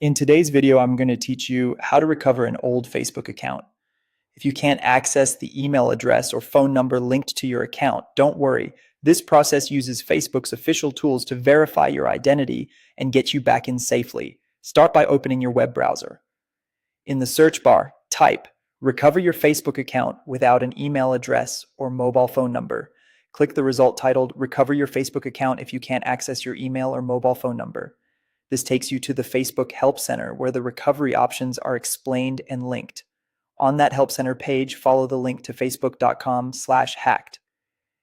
In today's video, I'm going to teach you how to recover an old Facebook account. If you can't access the email address or phone number linked to your account, don't worry. This process uses Facebook's official tools to verify your identity and get you back in safely. Start by opening your web browser. In the search bar, type "Recover your Facebook account without an email address or mobile phone number." Click the result titled "Recover your Facebook account if you can't access your email or mobile phone number." This takes you to the Facebook Help Center, where the recovery options are explained and linked. On that Help Center page, follow the link to facebook.com/hacked.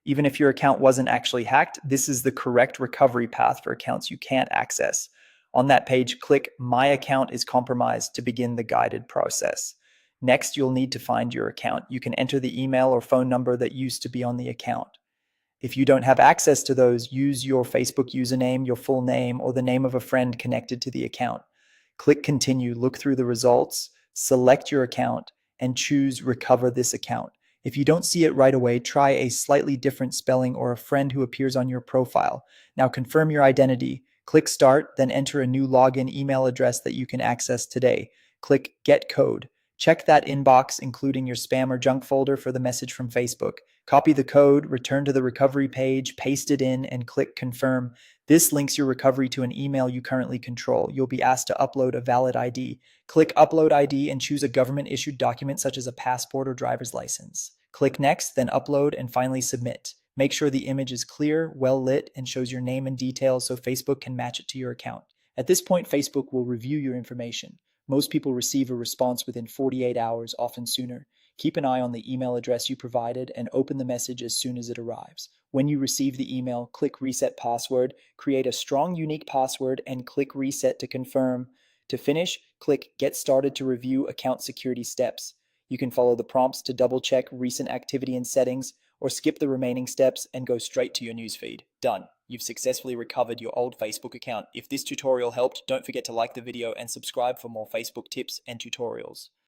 Even if your account wasn't actually hacked, this is the correct recovery path for accounts you can't access. On that page, click "My account is compromised" to begin the guided process. Next, you'll need to find your account. You can enter the email or phone number that used to be on the account. If you don't have access to those, use your Facebook username, your full name, or the name of a friend connected to the account. Click Continue, look through the results, select your account, and choose Recover this account. If you don't see it right away, try a slightly different spelling or a friend who appears on your profile. Now confirm your identity. Click Start, then enter a new login email address that you can access today. Click Get Code. Check that inbox, including your spam or junk folder, for the message from Facebook. Copy the code, return to the recovery page, paste it in, and click Confirm. This links your recovery to an email you currently control. You'll be asked to upload a valid ID. Click Upload ID and choose a government-issued document such as a passport or driver's license. Click Next, then Upload, and finally Submit. Make sure the image is clear, well lit, and shows your name and details so Facebook can match it to your account. At this point, Facebook will review your information. Most people receive a response within 48 hours, often sooner. Keep an eye on the email address you provided and open the message as soon as it arrives. When you receive the email, click Reset Password, create a strong, unique password, and click Reset to confirm. To finish, click Get Started to review account security steps. You can follow the prompts to double-check recent activity and settings, or skip the remaining steps and go straight to your newsfeed. Done. You've successfully recovered your old Facebook account. If this tutorial helped, don't forget to like the video and subscribe for more Facebook tips and tutorials.